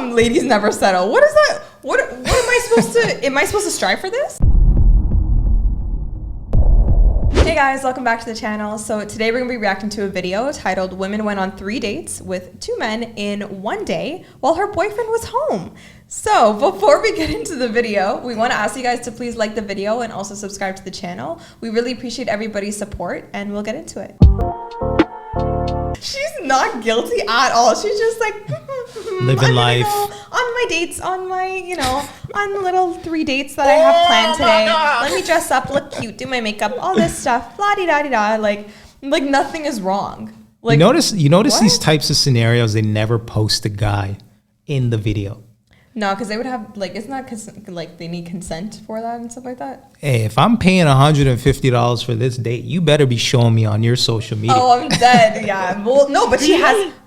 about ladies never settle? What is that? What am I supposed to? Am I supposed to strive for this? Hey guys, welcome back to the channel. So today we're gonna be reacting to a video titled "Women Went on 3 Dates with 2 Men in 1 Day While Her Boyfriend Was Home." So before we get into the video, we want to ask you guys to please like the video and also subscribe to the channel. We really appreciate everybody's support, and we'll get into it. She's not guilty at all. She's just like living life. On my dates, on my, on the little 3 dates that I have planned today. Let me dress up, look cute, do my makeup, all this stuff. La di da di da. Like nothing is wrong. Like, you notice these types of scenarios, they never post the guy in the video. No, because they would have, isn't that because, they need consent for that and stuff like that? Hey, if I'm paying $150 for this date, you better be showing me on your social media. Oh, I'm dead. Yeah. Well, no, but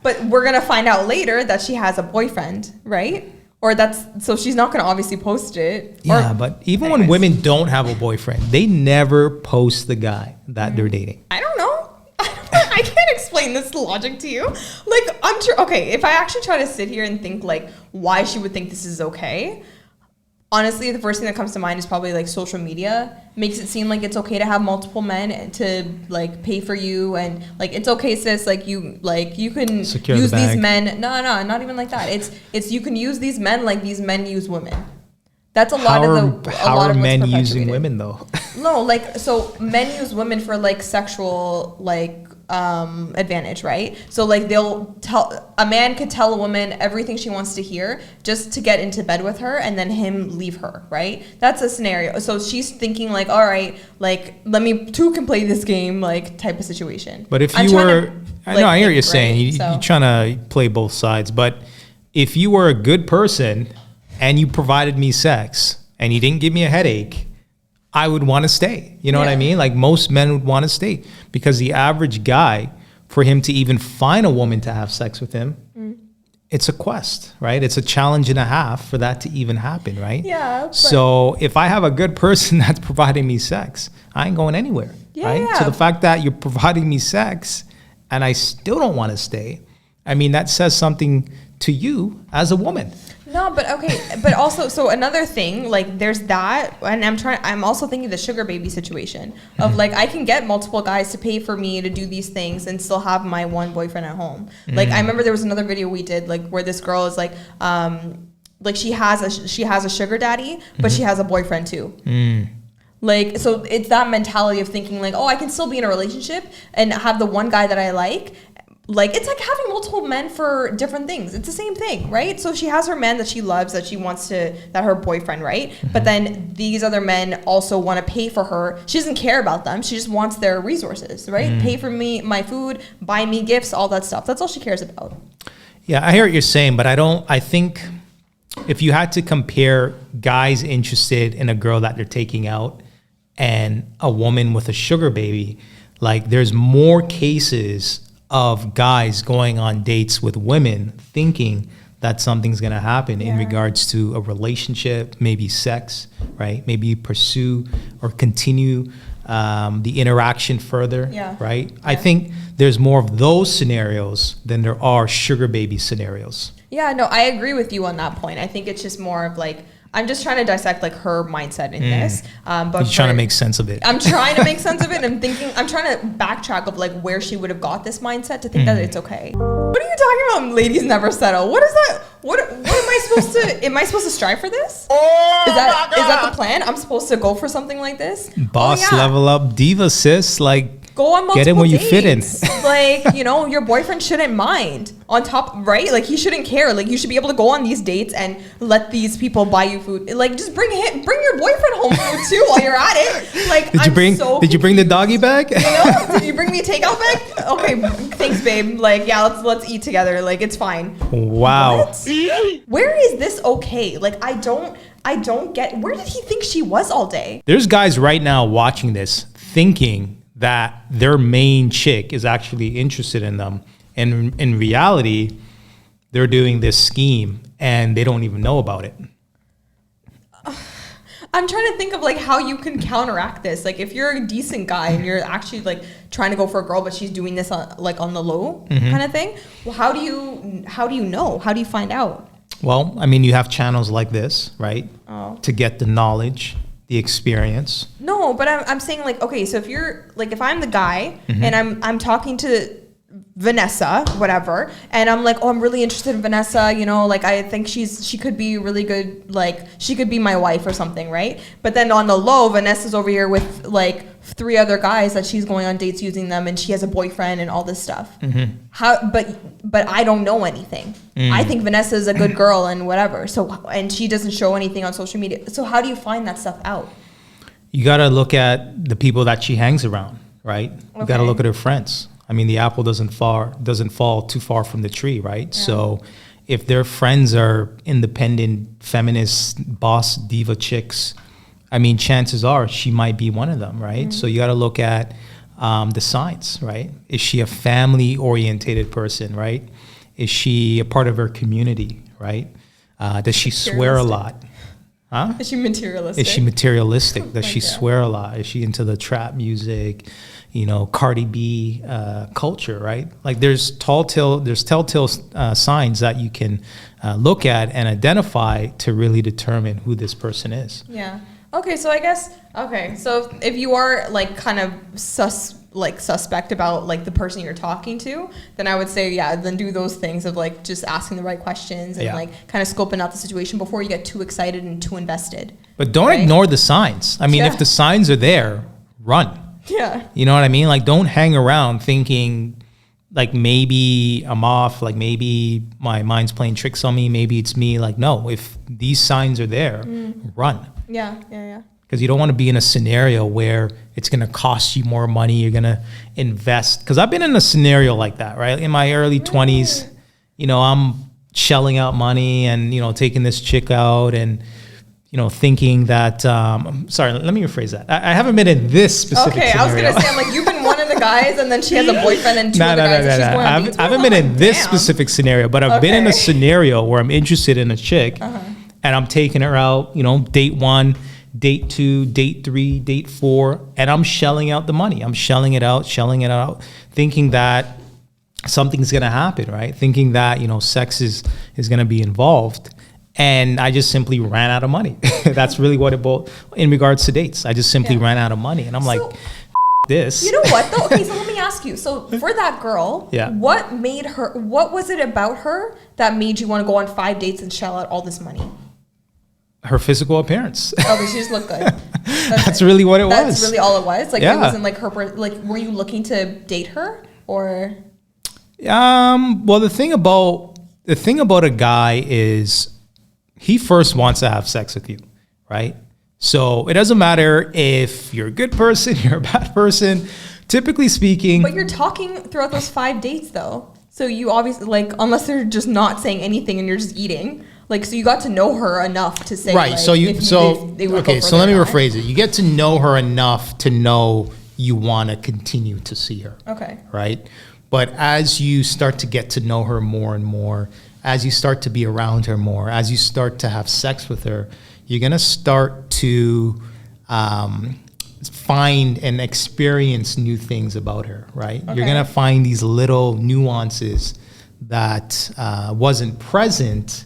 but we're going to find out later that she has a boyfriend, right? Or so she's not going to obviously post it. Yeah, but even when women don't have a boyfriend, they never post the guy that they're dating. I don't know. I can't explain this logic to you. I'm sure. Okay, if I actually try to sit here and think why she would think this is okay, honestly, the first thing that comes to mind is probably social media makes it seem like it's okay to have multiple men to pay for you, and it's okay, sis. You can secure use the bag. These men. No, not even like that. It's you can use these men like these men use women. That's a lot of the. How are men using women though? No, so men use women for sexual advantage, right? So a man could tell a woman everything she wants to hear just to get into bed with her, and then him leave her, right? That's a scenario. So she's thinking all right, let me two can play this game type of situation. But if you were, I know I hear what you're saying. You're trying to play both sides. But if you were a good person and you provided me sex and you didn't give me a headache, I would want to stay. You know what I mean? Most men would want to stay, because the average guy, for him to even find a woman to have sex with him, it's a quest, right? It's a challenge and a half for that to even happen, right? Yeah. So if I have a good person that's providing me sex, I ain't going anywhere, right? Yeah. So the fact that you're providing me sex and I still don't want to stay, that says something to you as a woman. No, but okay, but also, so another thing, there's that, and I'm also thinking the sugar baby situation of I can get multiple guys to pay for me to do these things and still have my one boyfriend at home. I remember there was another video we did where this girl is she has a sugar daddy, but she has a boyfriend too. So it's that mentality of thinking I can still be in a relationship and have the one guy that I like. It's having multiple men for different things. It's the same thing, right? So she has her man that she loves, that she wants that her boyfriend, right? But then these other men also want to pay for her. She doesn't care about them. She just wants their resources, right? Pay for me, my food, buy me gifts, all that stuff. That's all she cares about. Yeah, I hear what you're saying, but I think if you had to compare guys interested in a girl that they're taking out and a woman with a sugar baby, there's more cases of guys going on dates with women thinking that something's going to happen in regards to a relationship, maybe sex, right? Maybe pursue or continue the interaction further, right? Yeah. I think there's more of those scenarios than there are sugar baby scenarios. Yeah, no, I agree with you on that point. I think it's just more of I'm just trying to dissect her mindset in this. But you're trying to make sense of it. I'm trying to make sense of it. I'm trying to backtrack of where she would have got this mindset to think that it's okay. What are you talking about? Ladies never settle. What is that? What am I supposed to? Am I supposed to strive for this? Oh, is that the plan? I'm supposed to go for something like this? Boss level up diva, sis. Go on multiple get in where you dates. fit in. Your boyfriend shouldn't mind. On top, right? He shouldn't care. You should be able to go on these dates and let these people buy you food. Just bring your boyfriend home food too while you're at it. Did you bring the doggy bag? Did you bring me a takeout bag? Okay, thanks, babe. Let's eat together. It's fine. Wow. What? Where is this okay? I don't get. Where did he think she was all day? There's guys right now watching this thinking that their main chick is actually interested in them. And in reality, they're doing this scheme and they don't even know about it. I'm trying to think of how you can counteract this. If you're a decent guy and you're actually trying to go for a girl, but she's doing this on the low kind of thing. Well, how do you know? How do you find out? Well, I mean, you have channels like this, right? Oh. To get the knowledge, the experience. No, but I'm saying like, okay, so if you're like, if I'm the guy and I'm talking to Vanessa, whatever, and I'm like, oh, I'm really interested in Vanessa, you know, like I think she could be really good, like she could be my wife or something, right? But then on the low, Vanessa's over here with like 3 other guys that she's going on dates using them, and she has a boyfriend and all this stuff. But I don't know anything. I think Vanessa is a good girl and whatever. So, and she doesn't show anything on social media. So how do you find that stuff out? You got to look at the people that she hangs around, right? You got to look at her friends. I mean, the apple doesn't fall too far from the tree, right? Yeah. So if their friends are independent, feminist, boss, diva chicks, I mean, chances are she might be one of them, right? So you got to look at the signs, right? Is she a family-orientated person, right? Is she a part of her community, right? Does she swear a lot? Huh? Is she materialistic? Is she materialistic? Does she swear a lot? Is she into the trap music? You know, Cardi B culture, right? Like there's telltale signs that you can look at and identify to really determine who this person is. Yeah. Okay, so I guess, so if you are like kind of suspect about like the person you're talking to, then I would say, then do those things of like just asking the right questions and like kind of scoping out the situation before you get too excited and too invested. But don't ignore the signs. I mean, if the signs are there, run. Yeah. You know what I mean? Like, don't hang around thinking like maybe I'm off, like maybe my mind's playing tricks on me, maybe it's me. Like, no, if these signs are there, run. Yeah. Because you don't want to be in a scenario where it's going to cost you more money. You're going to invest. Because I've been in a scenario like that, right? In my early 20s, you know, I'm shelling out money and, you know, taking this chick out and, you know, thinking that, sorry, let me rephrase that. I haven't been in this specific scenario. I was going to say, I'm like, you've been one of the guys and then she has a boyfriend and two other guys that she's going on dates with. I haven't been in this specific scenario, but I've been in a scenario where I'm interested in a chick and I'm taking her out, you know, date 1, date 2, date 3, date 4, and I'm shelling out the money. I'm shelling it out, thinking that something's going to happen, right? Thinking that, you know, sex is going to be involved. And I just simply ran out of money. That's really what it boiled in regards to dates. I just simply ran out of money. And I'm like, this. You know what though? Okay, so let me ask you. So for that girl, what was it about her that made you want to go on 5 dates and shell out all this money? Her physical appearance. Oh, she just looked good. That's really what it was. That's really all it was? Like it wasn't like her, like were you looking to date her or? Well, the thing about a guy is, he first wants to have sex with you, right? So it doesn't matter if you're a good person, you're a bad person, typically speaking. But you're talking throughout those 5 dates though. So you obviously, like, unless they're just not saying anything and you're just eating, like, so you got to know her enough to say, right. Like, so let me rephrase it. You get to know her enough to know you want to continue to see her. Okay. Right. But as you start to get to know her more and more, as you start to be around her more, as you start to have sex with her, you're going to start to find and experience new things about her, right? Okay. You're going to find these little nuances that wasn't present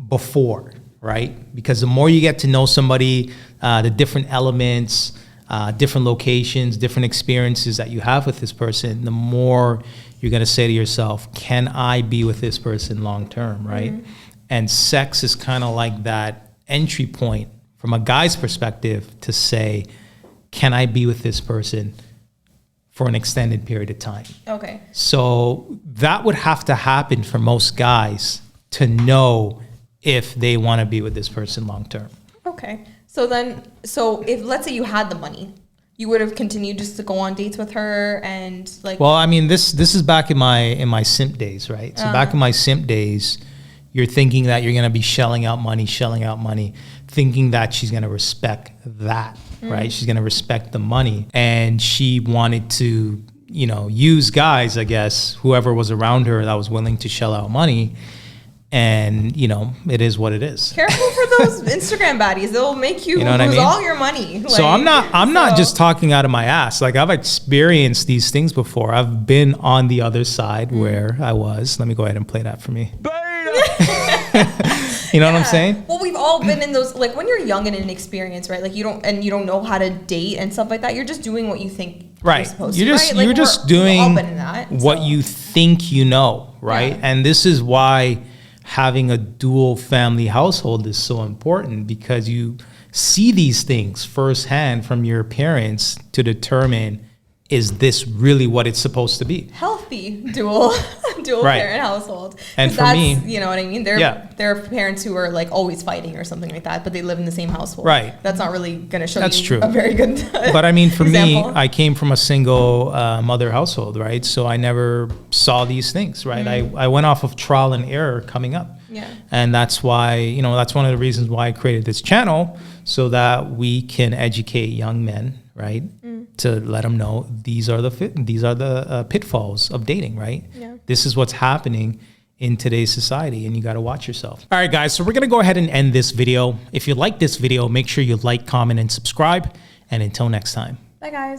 before, right? Because the more you get to know somebody, the different elements, different locations, different experiences that you have with this person, the more you're going to say to yourself, can I be with this person long term, right? Mm-hmm. And sex is kind of like that entry point from a guy's perspective to say, can I be with this person for an extended period of time? Okay. So that would have to happen for most guys to know if they want to be with this person long term. Okay. So if let's say you had the money, you would have continued just to go on dates with her and like. Well, I mean, this is back in my simp days, right? So back in my simp days, you're thinking that you're going to be shelling out money, thinking that she's going to respect that, right? She's going to respect the money. And she wanted to, you know, use guys, I guess, whoever was around her that was willing to shell out money. And, you know, it is what it is. Careful for those Instagram baddies. They'll make you, lose all your money. Like, so I'm not just talking out of my ass. Like, I've experienced these things before. I've been on the other side where I was. Let me go ahead and play that for me. You know what I'm saying? Well, we've all been in those, like when you're young and inexperienced, right? Like you don't know how to date and stuff like that. You're just doing what you think Right. you're supposed You're to, just right? Like you're just we've all doing been in that, what you think you know, right? Yeah. And this is why having a dual family household is so important, because you see these things firsthand from your parents to determine, is this really what it's supposed to be? healthy dual Right. parent household. And 'Cause for that's, me- you know what I mean? They're parents who are like always fighting or something like that, but they live in the same household. Right. That's not really going to show That's you true. a very good But I mean, for me, example. I came from a single mother household, right? So I never saw these things, right? I went off of trial and error coming up. Yeah. And that's why, you know, that's one of the reasons why I created this channel, so that we can educate young men, right? To let them know these are the pitfalls of dating, right? Yeah. This is what's happening in today's society, and you got to watch yourself. All right, guys, so we're going to go ahead and end this video. If you like this video, make sure you like, comment, and subscribe. And until next time. Bye, guys.